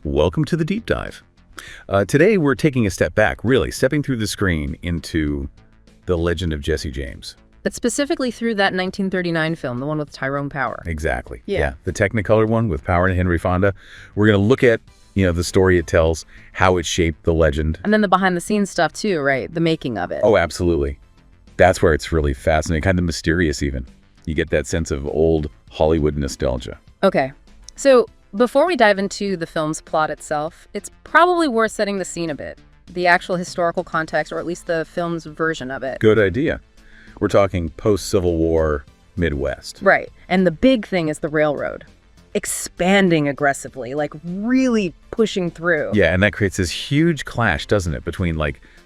Welcome to the deep dive. Today we're taking a step back, really stepping through the screen into the legend of Jesse James. But specifically through that 1939 film, the one with Tyrone Power. Exactly. Yeah. The Technicolor one with Power and Henry Fonda. We're going to look at, the story it tells, how it shaped the legend. And then the behind-the-scenes stuff too, right? The making of it. Oh, absolutely. That's where it's really fascinating, kind of mysterious even. You get that sense of old Hollywood nostalgia. Okay. So before we dive into the film's plot itself, it's probably worth setting the scene a bit. The actual historical context, or at least the film's version of it. Good idea. We're talking post-Civil War Midwest. Right. And the big thing is the railroad. Expanding aggressively, like really pushing through. Yeah, and that creates this huge clash, doesn't it, between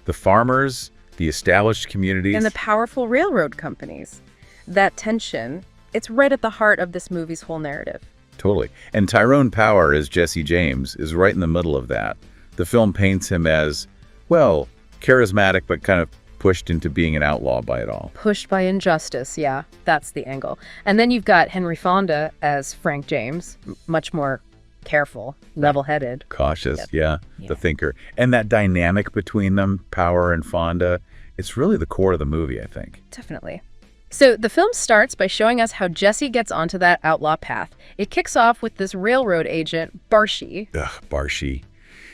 the farmers, the established communities, and the powerful railroad companies. That tension, it's right at the heart of this movie's whole narrative. Totally. And Tyrone Power as Jesse James is right in the middle of that. The film paints him as, charismatic, but kind of pushed into being an outlaw by it all. Pushed by injustice, yeah, that's the angle. And then you've got Henry Fonda as Frank James, much more careful, level-headed. Cautious, Yep. yeah, the thinker. And that dynamic between them, Power and Fonda, it's really the core of the movie, I think. Definitely. So the film starts by showing us how Jesse gets onto that outlaw path. It kicks off with this railroad agent, Barshi. Barshi.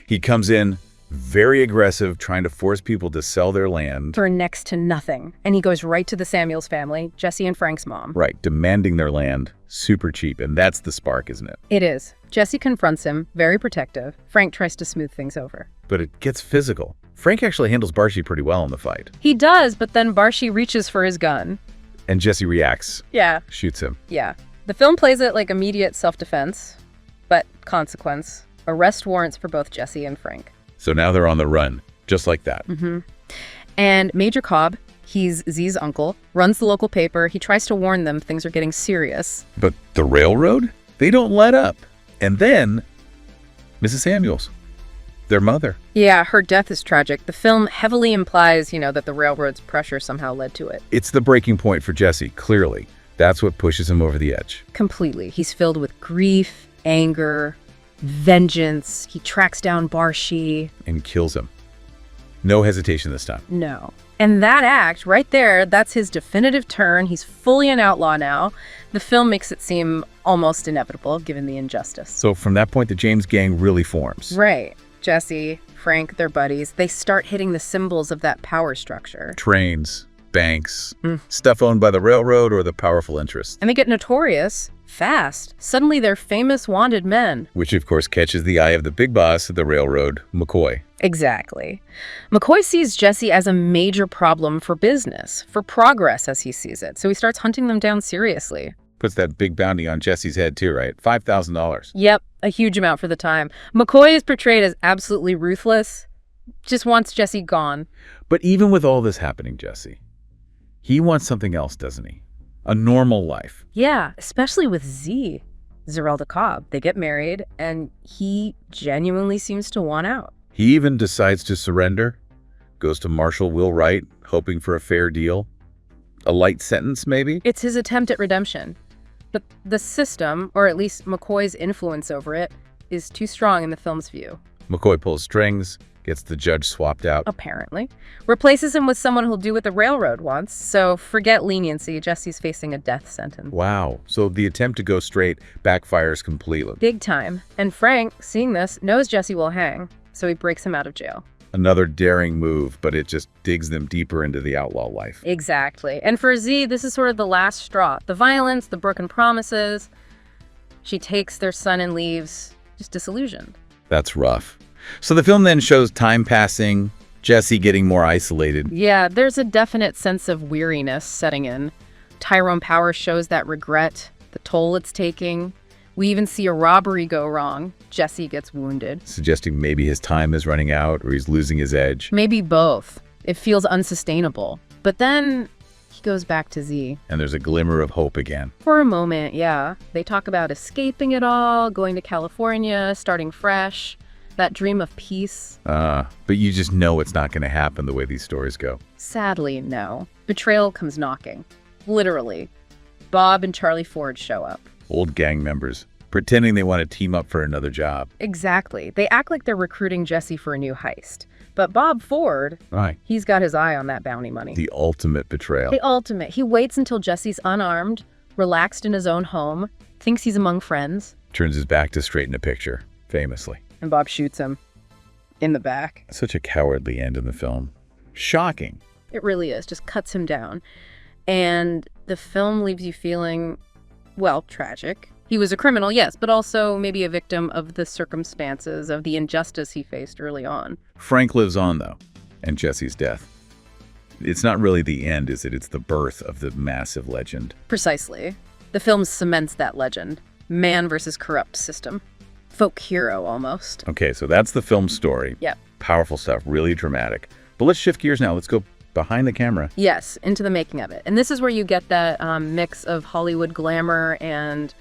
He comes in very aggressive, trying to force people to sell their land. For next to nothing. And he goes right to the Samuels family, Jesse and Frank's mom. Right, demanding their land, super cheap. And that's the spark, isn't it? It is. Jesse confronts him, very protective. Frank tries to smooth things over. But it gets physical. Frank actually handles Barshi pretty well in the fight. He does, but then Barshi reaches for his gun. And Jesse reacts. Yeah. Shoots him. Yeah. The film plays it like immediate self-defense, but consequence. Arrest warrants for both Jesse and Frank. So now they're on the run, just like that. Mm-hmm. And Major Cobb, he's Z's uncle, runs the local paper. He tries to warn them things are getting serious. But the railroad? They don't let up. And then, Mrs. Samuels, their mother. Yeah, her death is tragic. The film heavily implies, that the railroad's pressure somehow led to it. It's the breaking point for Jesse, clearly. That's what pushes him over the edge. Completely. He's filled with grief, anger, vengeance. He tracks down Barshi. And kills him. No hesitation this time. No. And that act right there, that's his definitive turn. He's fully an outlaw now. The film makes it seem almost inevitable, given the injustice. So from that point, the James gang really forms. Right. Jesse, Frank, their buddies, they start hitting the symbols of that power structure. Trains, banks, stuff owned by the railroad or the powerful interests. And they get notorious fast. Suddenly they're famous wanted men. Which, of course, catches the eye of the big boss of the railroad, McCoy. Exactly. McCoy sees Jesse as a major problem for business, for progress as he sees it. So he starts hunting them down seriously. Puts that big bounty on Jesse's head too, right? $5,000. Yep, a huge amount for the time. McCoy is portrayed as absolutely ruthless, just wants Jesse gone. But even with all this happening, Jesse, he wants something else, doesn't he? A normal life. Yeah, especially with Z, Zerelda Cobb. They get married, and he genuinely seems to want out. He even decides to surrender, goes to Marshal Will Wright, hoping for a fair deal. A light sentence, maybe? It's his attempt at redemption. But the system, or at least McCoy's influence over it, is too strong in the film's view. McCoy pulls strings, gets the judge swapped out. Apparently. Replaces him with someone who'll do what the railroad wants. So forget leniency. Jesse's facing a death sentence. Wow. So the attempt to go straight backfires completely. Big time. And Frank, seeing this, knows Jesse will hang. So he breaks him out of jail. Another daring move, but it just digs them deeper into the outlaw life. Exactly. And for Z, this is sort of the last straw. The violence, the broken promises. She takes their son and leaves, just disillusioned. That's rough. So the film then shows time passing, Jesse getting more isolated. Yeah, there's a definite sense of weariness setting in. Tyrone Power shows that regret, the toll it's taking. We even see a robbery go wrong. Jesse gets wounded. Suggesting maybe his time is running out or he's losing his edge. Maybe both. It feels unsustainable. But then he goes back to Z. And there's a glimmer of hope again. For a moment, yeah. They talk about escaping it all, going to California, starting fresh. That dream of peace. But you just know it's not going to happen the way these stories go. Sadly, no. Betrayal comes knocking. Literally. Bob and Charlie Ford show up. Old gang members, pretending they want to team up for another job. Exactly. They act like they're recruiting Jesse for a new heist. But Bob Ford, Right. he's got his eye on that bounty money. The ultimate betrayal. The ultimate. He waits until Jesse's unarmed, relaxed in his own home, thinks he's among friends. Turns his back to straighten a picture, famously. And Bob shoots him in the back. Such a cowardly end in the film. Shocking. It really is. Just cuts him down. And the film leaves you feeling, well, tragic. He was a criminal, yes, but also maybe a victim of the circumstances, of the injustice he faced early on. Frank lives on, though, and Jesse's death. It's not really the end, is it? It's the birth of the massive legend. Precisely. The film cements that legend. Man versus corrupt system. Folk hero, almost. Okay, so that's the film story. Yep. Powerful stuff, really dramatic. But let's shift gears now. Let's go behind the camera. Yes, into the making of it. And this is where you get that mix of Hollywood glamour and,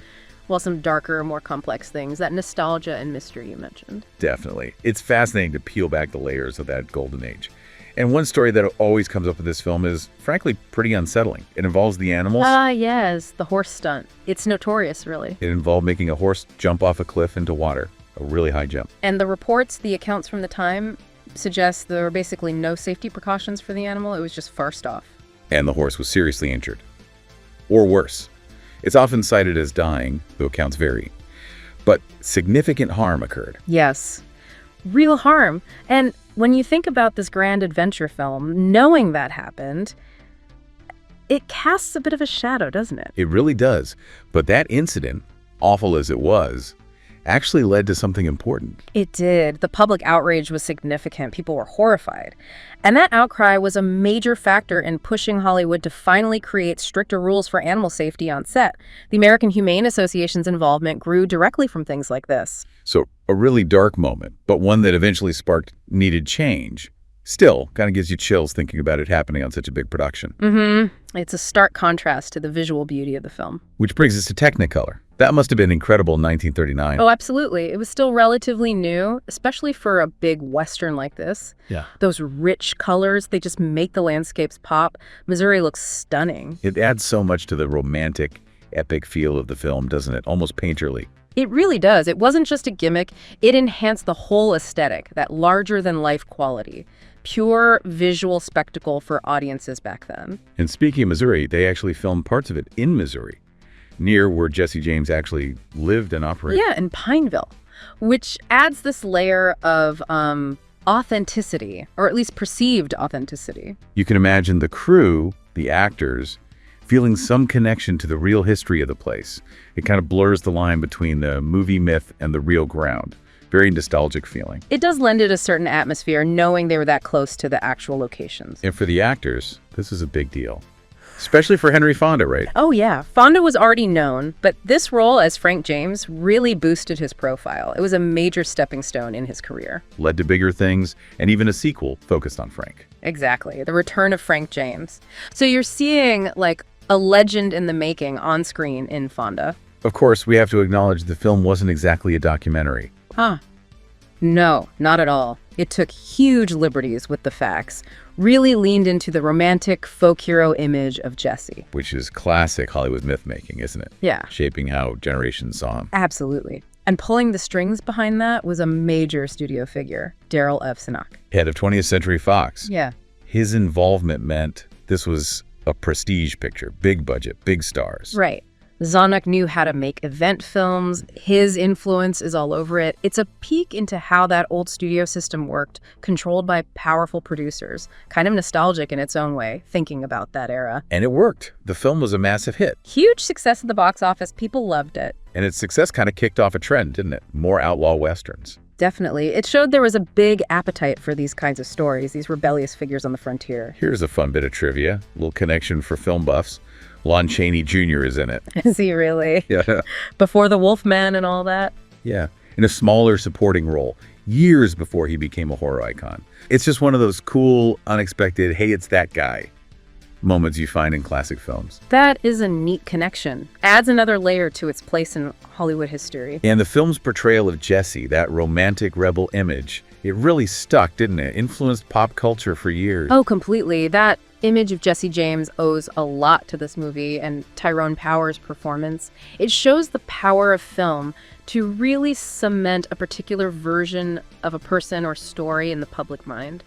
well, some darker, more complex things, that nostalgia and mystery you mentioned. Definitely. It's fascinating to peel back the layers of that golden age. And one story that always comes up with this film is, frankly, pretty unsettling. It involves the animals. Yes, the horse stunt. It's notorious, really. It involved making a horse jump off a cliff into water, a really high jump. And the reports, the accounts from the time, suggest there were basically no safety precautions for the animal. It was just forced off. And the horse was seriously injured. Or worse. It's often cited as dying, though accounts vary. But significant harm occurred. Yes, real harm. And when you think about this grand adventure film, knowing that happened, it casts a bit of a shadow, doesn't it? It really does. But that incident, awful as it was, actually led to something important. It did. The public outrage was significant. People were horrified. And that outcry was a major factor in pushing Hollywood to finally create stricter rules for animal safety on set. The American Humane Association's involvement grew directly from things like this. So a really dark moment, but one that eventually sparked needed change. Still, kind of gives you chills thinking about it happening on such a big production. It's a stark contrast to the visual beauty of the film. Which brings us to Technicolor. That must have been incredible in 1939. Oh, absolutely. It was still relatively new, especially for a big Western like this. Yeah. Those rich colors, they just make the landscapes pop. Missouri looks stunning. It adds so much to the romantic, epic feel of the film, doesn't it? Almost painterly. It really does. It wasn't just a gimmick. It enhanced the whole aesthetic, that larger-than-life quality. Pure visual spectacle for audiences back then. And speaking of Missouri, they actually filmed parts of it in Missouri, near where Jesse James actually lived and operated. Yeah, in Pineville, which adds this layer of authenticity, or at least perceived authenticity. You can imagine the crew, the actors, feeling some connection to the real history of the place. It kind of blurs the line between the movie myth and the real ground. Very nostalgic feeling. It does lend it a certain atmosphere, knowing they were that close to the actual locations. And for the actors, this is a big deal. Especially for Henry Fonda, right? Oh yeah, Fonda was already known, but this role as Frank James really boosted his profile. It was a major stepping stone in his career. Led to bigger things, and even a sequel focused on Frank. Exactly, the return of Frank James. So you're seeing like a legend in the making on screen in Fonda. Of course, we have to acknowledge the film wasn't exactly a documentary. No, not at all. It took huge liberties with the facts, really leaned into the romantic folk hero image of Jesse. Which is classic Hollywood myth-making, isn't it? Yeah. Shaping how generations saw him. Absolutely. And pulling the strings behind that was a major studio figure, Darryl F. Zanuck. Head of 20th Century Fox. Yeah. His involvement meant this was a prestige picture, big budget, big stars. Right. Zanuck knew how to make event films. His influence is all over it. It's a peek into how that old studio system worked, controlled by powerful producers. Kind of nostalgic in its own way, thinking about that era. And it worked. The film was a massive hit. Huge success at the box office. People loved it. And its success kind of kicked off a trend, didn't it? More outlaw westerns. Definitely. It showed there was a big appetite for these kinds of stories, these rebellious figures on the frontier. Here's a fun bit of trivia, a little connection for film buffs. Lon Chaney Jr. is in it. Is he really? Yeah. Before the Wolfman and all that? Yeah. In a smaller supporting role, years before he became a horror icon. It's just one of those cool, unexpected, hey, it's that guy moments you find in classic films. That is a neat connection. Adds another layer to its place in Hollywood history. And the film's portrayal of Jesse, that romantic rebel image, it really stuck, didn't it? Influenced pop culture for years. Oh, completely. That image of Jesse James owes a lot to this movie and Tyrone Power's performance. It shows the power of film to really cement a particular version of a person or story in the public mind.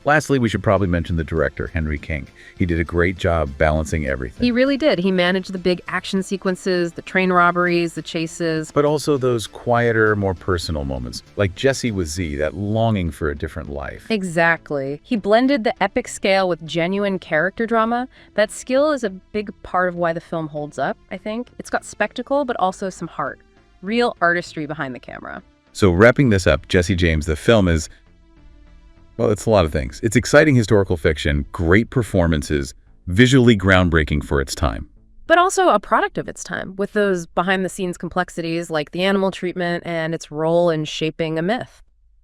Lastly, we should probably mention the director, Henry King. He did a great job balancing everything. He really did. He managed the big action sequences, the train robberies, the chases. But also those quieter, more personal moments, like Jesse with Z, that longing for a different life. Exactly. He blended the epic scale with genuine character drama. That skill is a big part of why the film holds up, I think. It's got spectacle, but also some heart. Real artistry behind the camera. So wrapping this up, Jesse James, the film is, well, it's a lot of things. It's exciting historical fiction, great performances, visually groundbreaking for its time. But also a product of its time, with those behind-the-scenes complexities like the animal treatment and its role in shaping a myth.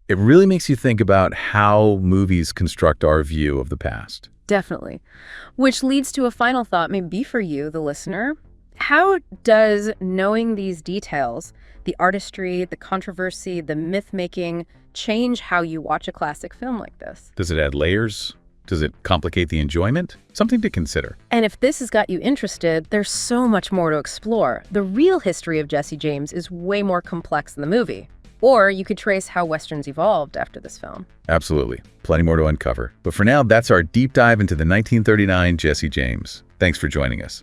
It really makes you think about how movies construct our view of the past. Definitely. Which leads to a final thought, maybe for you, the listener. How does knowing these details, the artistry, the controversy, the myth-making, change how you watch a classic film like this? Does it add layers? Does it complicate the enjoyment? Something to consider. And if this has got you interested, there's so much more to explore. The real history of Jesse James is way more complex than the movie. Or you could trace how Westerns evolved after this film. Absolutely. Plenty more to uncover. But for now, that's our deep dive into the 1939 Jesse James. Thanks for joining us.